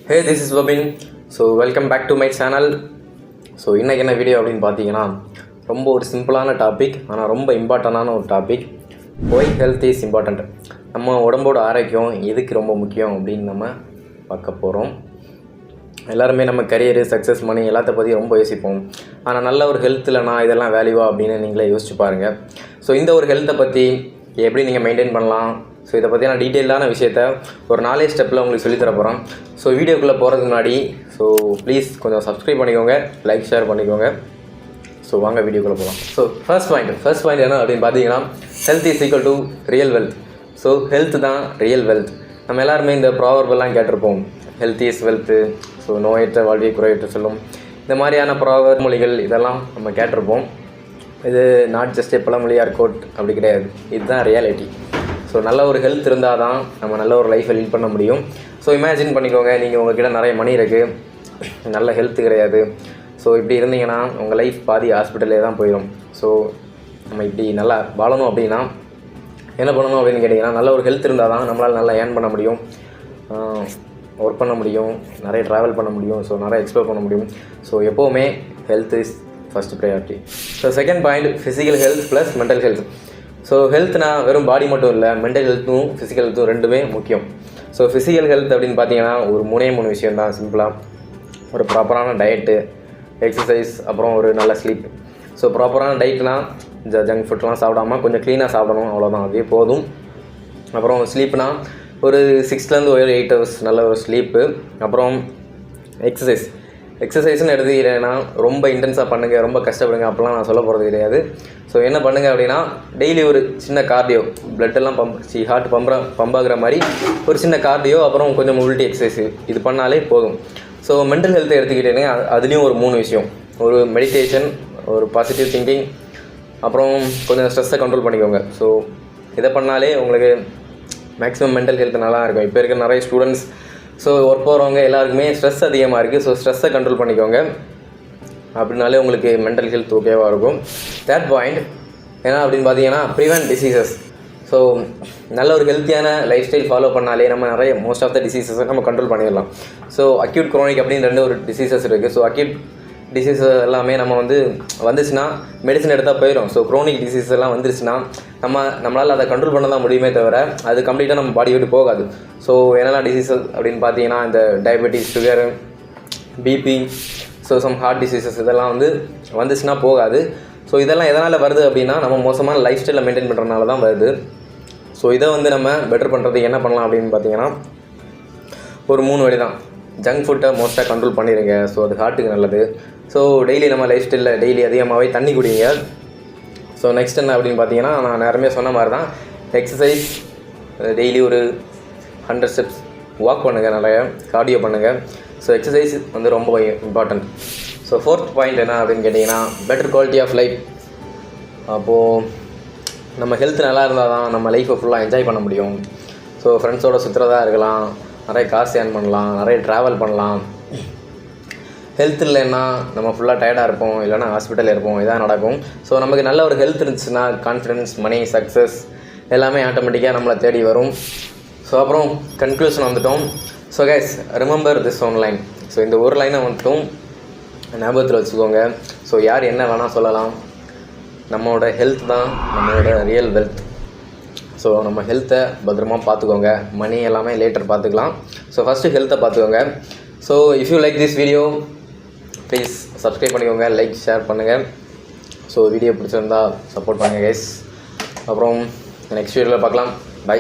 Hey, this is Babin. So welcome back to my channel. So இன்றைக்கி என்ன video அப்படின்னு பார்த்தீங்கன்னா ரொம்ப ஒரு சிம்பிளான டாபிக், ஆனால் ரொம்ப இம்பார்ட்டண்டான ஒரு topic. Why health is important. நம்ம உடம்போட ஆரோக்கியம் எதுக்கு ரொம்ப முக்கியம் அப்படின்னு நம்ம பார்க்க போகிறோம். எல்லாருமே நம்ம கரியரு, சக்ஸஸ், மணி எல்லாத்த பற்றி ரொம்ப யோசிப்போம். ஆனால் நல்ல ஒரு ஹெல்த்தில் நான் இதெல்லாம் வேல்யூவா அப்படின்னு நீங்களே யோசிச்சு பாருங்கள். ஸோ இந்த ஒரு ஹெல்த்தை பற்றி எப்படி நீங்கள் மெயின்டைன் பண்ணலாம், ஸோ இதை பற்றி நான் டீட்டெயிலான விஷயத்த ஒரு 4 ஸ்டெப்பில் உங்களுக்கு சொல்லித்தர போகிறேன். ஸோ வீடியோக்குள்ளே போகிறதுக்கு முன்னாடி ஸோ ப்ளீஸ் கொஞ்சம் சப்ஸ்கிரைப் பண்ணிக்கோங்க, லைக் ஷேர் பண்ணிக்கோங்க. ஸோ வாங்க வீடியோக்குள்ளே போகலாம். ஸோ ஃபர்ஸ்ட் பாயிண்ட் என்ன அப்படின்னு பார்த்தீங்கன்னா, health is equal to real wealth. So health தான் ரியல் வெல்த். நம்ம எல்லாருமே இந்த ப்ராவர்பெல்லாம் கேட்டிருப்போம், ஹெல்த் இஸ் வெல்த்து, ஸோ நோயற்ற வாழ்வியை குறையற்ற சொல்லும், இந்த மாதிரியான ப்ராவர் மொழிகள் இதெல்லாம் நம்ம கேட்டிருப்போம். இது நாட் ஜஸ்ட் பழமொழியார் கோட் அப்படி கிடையாது, இதுதான் ரியாலிட்டி. ஸோ நல்ல ஒரு ஹெல்த் இருந்தால் தான் நம்ம நல்ல ஒரு லைஃப்பை லீட் பண்ண முடியும். ஸோ இமேஜின் பண்ணிக்கோங்க, நீங்கள் உங்கள்கிட்ட நிறைய மணி இருக்குது, நல்ல ஹெல்த்து கிடையாது. ஸோ இப்படி இருந்தீங்கன்னா உங்கள் லைஃப் பாதி ஹாஸ்பிட்டலே தான் போயிடும். ஸோ நம்ம இப்படி நல்லா வாழணும் அப்படின்னா என்ன பண்ணணும் அப்படின்னு கேட்டிங்கன்னா, நல்ல ஒரு ஹெல்த் இருந்தால் தான் நம்மளால் நல்லா ஏர்ன் பண்ண முடியும், ஒர்க் பண்ண முடியும், நிறைய ட்ராவல் பண்ண முடியும், ஸோ நிறைய எக்ஸ்ப்ளோர் பண்ண முடியும். ஸோ எப்போவுமே health is first priority. So second point, physical health plus mental health. So ஹெல்த்னா வெறும் பாடி மட்டும் இல்லை, மென்டல் ஹெல்த்தும் ஃபிசிக்கல் ஹெல்த்தும் ரெண்டுமே முக்கியம். ஸோ ஃபிசிக்கல் ஹெல்த் அப்படின்னு பார்த்தீங்கன்னா ஒரு 3 விஷயம் தான் சிம்பிளாக. ஒரு ப்ராப்பரான டயட்டு, எக்ஸசைஸ், அப்புறம் ஒரு நல்ல ஸ்லீப். ஸோ ப்ராப்பரான டயட்னால் ஜங்க் ஃபுட்லாம் சாப்பிடாமல் கொஞ்சம் க்ளீனாக சாப்பிடணும், அவ்வளோதான், அதே போதும். அப்புறம் ஸ்லீப்னா ஒரு 6 to 8 hours நல்ல ஒரு ஸ்லீப்பு. அப்புறம் எக்ஸசைஸ்னு எடுத்துக்கிறேன்னா ரொம்ப இன்டென்ஸாக பண்ணுங்கள், ரொம்ப கஷ்டப்படுங்க அப்படிலாம் நான் சொல்ல போகிறது கிடையாது. ஸோ என்ன பண்ணுங்கள் அப்படின்னா, டெய்லி ஒரு சின்ன கார்டியோ, பிளட்டெல்லாம் ஹார்ட் பம்பாகிற மாதிரி ஒரு சின்ன கார்டியோ, அப்புறம் கொஞ்சம் மொபிலிட்டி எக்ஸசைஸ், இது பண்ணாலே போதும். ஸோ மென்டல் ஹெல்த்தை எடுத்துக்கிட்டேனே அதுலேயும் ஒரு 3 விஷயம், ஒரு மெடிடேஷன், ஒரு பாசிட்டிவ் திங்கிங், அப்புறம் கொஞ்சம் ஸ்ட்ரெஸ்ஸை கண்ட்ரோல் பண்ணிக்கோங்க. ஸோ இதை பண்ணாலே உங்களுக்கு மேக்ஸிமம் மென்டல் ஹெல்த் நல்லா இருக்கும். இப்போ இருக்க நிறைய ஸ்டூடெண்ட்ஸ், ஸோ ஒர்க் போகிறவங்க எல்லாருக்குமே ஸ்ட்ரெஸ் அதிகமாக இருக்குது. ஸோ ஸ்ட்ரெஸ்ஸை கண்ட்ரோல் பண்ணிக்கோங்க, அப்படின்னாலே உங்களுக்கு மென்டல் ஹெல்த் ஓகேவாக இருக்கும். தேர்ட் பாயிண்ட் என்ன அப்படின்னு பார்த்தீங்கன்னா, ப்ரிவென்ட் டிசீசஸ். ஸோ நல்ல ஒரு ஹெல்த்தியான லைஃப் ஸ்டைல் ஃபாலோ பண்ணாலே நம்ம நிறைய மோஸ்ட் ஆஃப் த டிசீசஸை நம்ம கண்ட்ரோல் பண்ணிடலாம். ஸோ அக்யூட், குரோனிக் அப்படின்னு ஒரு டிசீசஸ் இருக்குது. ஸோ அக்யூட் டிசீஸ் எல்லாமே நம்ம வந்துச்சுன்னா மெடிசன் எடுத்தால் போயிடும். ஸோ குரோனிக் டிசீஸ் எல்லாம் வந்துருச்சுன்னா நம்மளால் அதை கண்ட்ரோல் பண்ண தான் முடியுமே தவிர அது கம்ப்ளீட்டாக நம்ம பாடி விட்டு போகாது. ஸோ என்னெல்லாம் டிசீசஸ் அப்படின்னு பார்த்தீங்கன்னா, இந்த diabetes, sugar, BP, so some heart diseases இதெல்லாம் வந்துச்சுன்னா போகாது. ஸோ இதெல்லாம் எதனால் வருது அப்படின்னா, நம்ம மோசமான லைஃப் ஸ்டைலை மெயின்டைன் பண்ணுறதுனால தான் வருது. ஸோ இதை நம்ம பெட்டர் பண்ணுறதுக்கு என்ன பண்ணலாம் அப்படின்னு பார்த்தீங்கன்னா, ஒரு 3 வழி தான். ஜங்க் ஃபுட்டை மோஸ்ட்டாக கண்ட்ரோல் பண்ணிடுங்க, ஸோ அது ஹார்ட்டுக்கு நல்லது. ஸோ டெய்லி நம்ம லைஃப் ஸ்டைலில் டெய்லி அதிகமாகவே தண்ணி குடிங்க. ஸோ நெக்ஸ்ட் என்ன அப்படின்னு பார்த்தீங்கன்னா, நான் நேரமே சொன்ன மாதிரி தான், எக்ஸசைஸ், டெய்லி ஒரு 100 steps வாக் பண்ணுங்கள், நிறைய கார்டியோ பண்ணுங்கள். ஸோ எக்ஸசைஸ் ரொம்ப இம்பார்ட்டன்ட். ஸோ ஃபோர்த் பாயிண்ட் என்ன அப்படின்னு கேட்டிங்கன்னா, பெட்டர் குவாலிட்டி ஆஃப் லைஃப். அப்போது நம்ம ஹெல்த் நல்லா இருந்தால் தான் நம்ம லைஃப்பை ஃபுல்லாக என்ஜாய் பண்ண முடியும். ஸோ ஃப்ரெண்ட்ஸோடு சுற்றுறதா இருக்கலாம், நிறைய காசு ஏர்ன் பண்ணலாம், நிறைய ட்ராவல் பண்ணலாம். ஹெல்த் இல்லைன்னா நம்ம ஃபுல்லாக டயர்டாக இருப்போம், இல்லைனா ஹாஸ்பிட்டலில் இருப்போம், இதான் நடக்கும். ஸோ நமக்கு நல்ல ஒரு ஹெல்த் இருந்துச்சுன்னா கான்ஃபிடென்ஸ், மணி, சக்ஸஸ் எல்லாமே ஆட்டோமேட்டிக்காக நம்மளை தேடி வரும். ஸோ அப்புறம் கன்க்ளூஷன் வந்துட்டோம். So guys, remember this one line. So இந்த ஒரு லைனை ஞாபகத்தில் வச்சுக்கோங்க. ஸோ யார் என்ன வேணால் சொல்லலாம், நம்மளோட ஹெல்த் தான் நம்மளோட ரியல் வெல்த். ஸோ நம்ம ஹெல்த்தை பத்திரமா பார்த்துக்கோங்க, மணி எல்லாமே லேட்டர் பார்த்துக்கலாம். ஸோ ஃபஸ்ட்டு ஹெல்த்தை பார்த்துக்கோங்க. So if you like this video please subscribe பண்ணிக்கோங்க, லைக் ஷேர் பண்ணுங்கள். ஸோ வீடியோ பிடிச்சிருந்தா சப்போர்ட் பண்ணுங்கள் கைஸ். அப்புறம் நெக்ஸ்ட் வீடியோவில் பார்க்கலாம். பை.